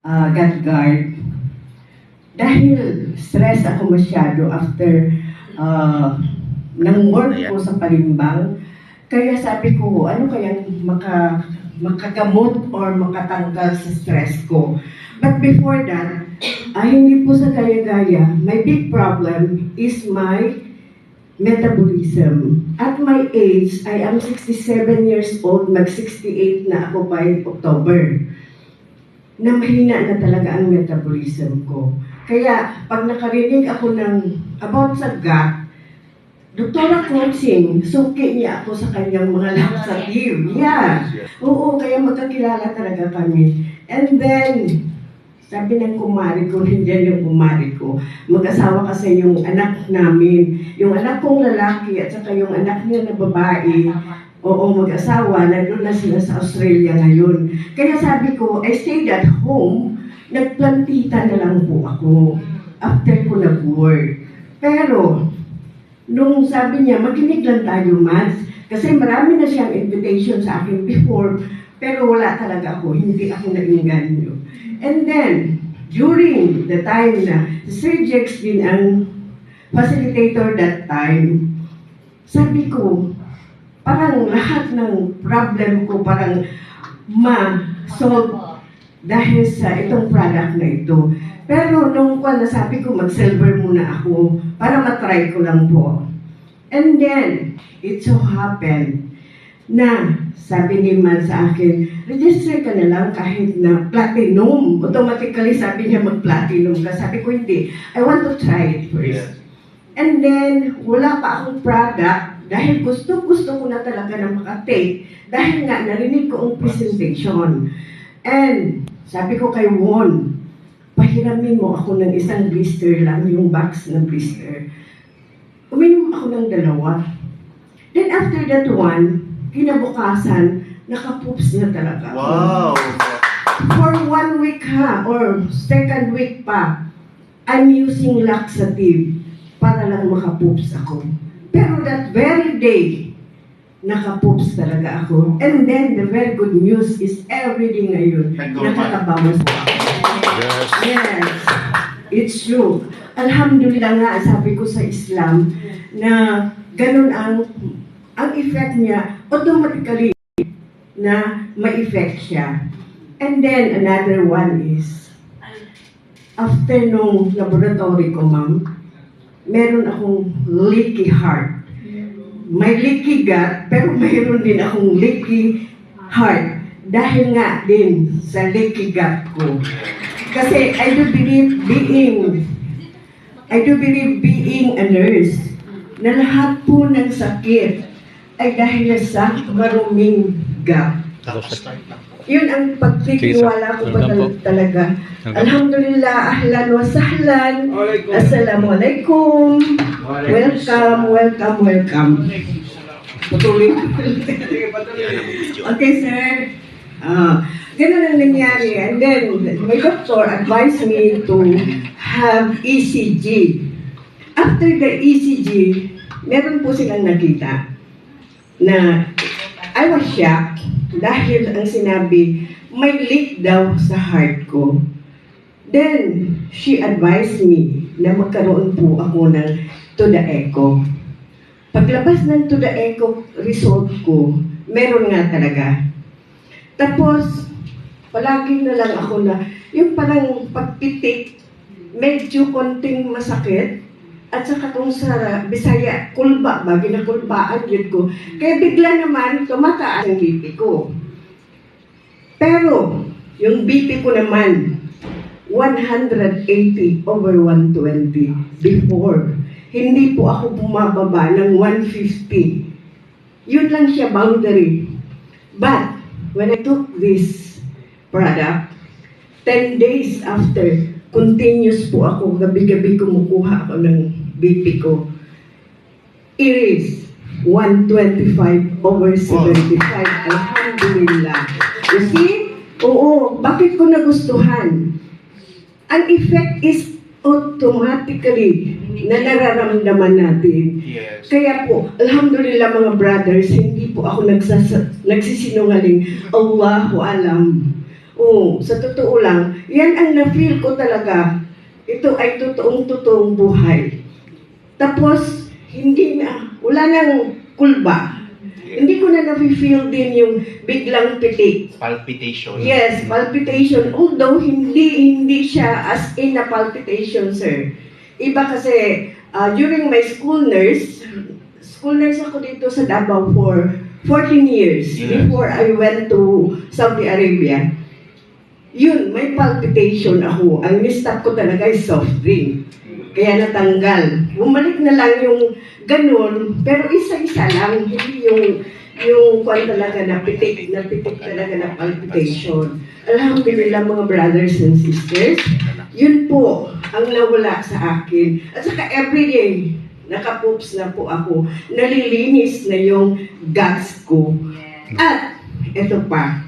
God guard. Dahil stress ako masyado after ng work ko sa Palimbang, kaya sabi ko, ano kayang makagamot or makatanggal sa stress ko. But before that, hindi po sa gaya-gaya, my big problem is my metabolism. At my age, I am 67 years old, mag-68 na ako by October. Na mahina na talaga ang metabolism ko. Kaya, pag nakarinig ako about sa gut, Doktora Coaching, suki niya ako sa kanyang mga laxative. Yeah. Oo, kaya magkakilala talaga kami. And then, sabi ng kumari ko, hindi yung kumari ko, mag-asawa kasi yung anak namin, yung anak kong lalaki at saka yung anak niya na babae, oo, mag-asawa, nandun na sila sa Australia ngayon. Kaya sabi ko, I stayed at home, nagplantita na lang po ako after ko nag-work. Pero, nung sabi niya, makinig lang tayo, Mads, kasi marami na siyang invitation sa akin before, pero wala talaga ako, hindi ako nainganyo. And then, during the time na Sir Jex din ang facilitator that time, sabi ko, parang lahat ng problem ko parang ma-solve dahil sa itong product na ito. Pero nung nasabi ko, mag-silver muna ako para matry ko lang po. And then, it so happened na sabi ni Man sa akin, register ka na lang kahit na platinum. Automatically sabi niya mag-platinum ka. Sabi ko, hindi. I want to try it first. Yeah. And then, wala pa akong product dahil gusto ko na talaga na makatake dahil nga narinig ko ang presentation. And sabi ko kay Won, pahiramin mo ako ng isang blister lang, yung box ng blister. Uminom ako ng 2. Then after that one, kinabukasan, nakapoops na talaga ako. Wow! For 1 week or second week pa, I'm using laxative para lang makapoops ako. Pero that very day, nakapoops talaga ako. And then, the very good news is every day ngayon, nakakabawas po ako. Yes, it's true. Alhamdulillah nga, sabi ko sa Islam, na ganun ang effect niya, automatically na ma-effect siya. And then, another one is, after nung laboratory ko, ma'am, meron akong leaky heart. May leaky gut, pero mayroon din akong leaky heart. Dahil nga din sa leaky gut ko. Kasi I do believe being a nurse, na lahat po ng sakit ay dahil sa maruming gut. Yun ang pagtitiwala ko pa talaga. Alhamdulillah, ahlan wa sahlan. Assalamualaikum. Welcome. Patuloy. Okay, sir. Ganun ang nangyari. And then, my doctor advised me to have ECG. After the ECG, meron po silang nakita na I was shocked dahil ang sinabi, may leak daw sa heart ko. Then, she advised me na magkaroon po ako ng to the echo. Paglabas ng to the echo result ko, meron nga talaga. Tapos, palagi na lang ako na, yung parang pagpitik, medyo konting masakit, at saka kung sa Bisaya, kulba, bagi na kulbaan yun ko. Kaya bigla naman, tumataas ang BP ko. Pero, yung BP ko naman, 180/120 before. Hindi po ako bumababa ng 150. Yun lang siya boundary. But, when I took this product, 10 days after, continuous po ako, gabi-gabi kumukuha ako ng BP ko. It is 125/75. Alhamdulillah. You see? Oo, bakit ko nagustuhan? Ang effect is automatically na nararamdaman natin. Yes. Kaya po, alhamdulillah mga brothers, hindi po ako nagsisinungaling. Allahu alam. Oo, sa totoo lang, yan ang na-feel ko talaga. Ito ay totoong buhay. Tapos, wala nang kulba. Hindi ko na na-feel din yung biglang pitik. Palpitation. Yes, palpitation. Although, hindi siya as in a palpitation, sir. Iba kasi, during my school nurse ako dito sa Davao for 14 years Yes. before I went to Saudi Arabia. Yun, may palpitation ako. Ang ni-stop ko talaga is soft drink. Kaya natanggal. Bumalik na lang yung ganun, pero isa-isa lang, hindi yung kwan talaga na pitik talaga na palpitation. Alhamdulillah mga brothers and sisters, yun po ang nawala sa akin. At saka everyday, nakapoops na po ako, nalilinis na yung guts ko. At eto pa,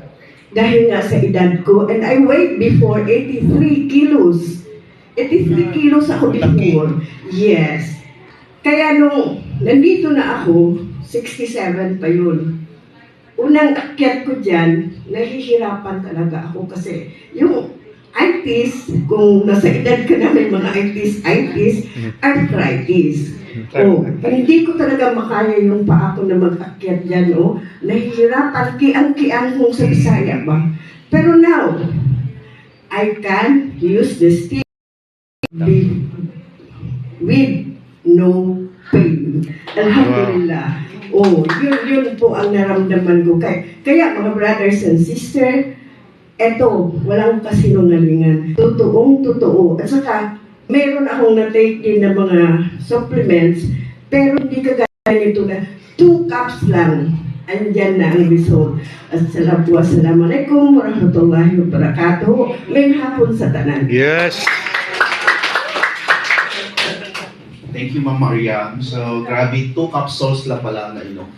dahil nga sa edad ko, and I weighed before 83 kilos. 83 kilos ako before. Yes. Kaya nung nandito na ako, 67 pa yun. Unang akyat ko dyan, nahihirapan talaga ako kasi yung itis, kung nasa edad ka na may mga itis, arthritis. Oh, hindi ko talaga makaya yung paa ko na mag-akyat dyan, oh. Nahihirapan, kiang-kiang kung sa Bisaya ba. Pero now, I can use the stick with no pain. Alhamdulillah. Oh, yun po ang naramdaman ko. Kaya mga brothers and sisters, eto, walang kasinungalingan. Totoong-totoo. At saka, meron akong na-take din na mga supplements, pero hindi kagaya nito na 2 cups lang. Andyan na ang result. At Assalamualaikum warahmatullahi wabarakatuh. May hapon sa tanan. Yes. Thank you, Ma'am Mariam. So, grabe, 2 capsules lang pala na inom.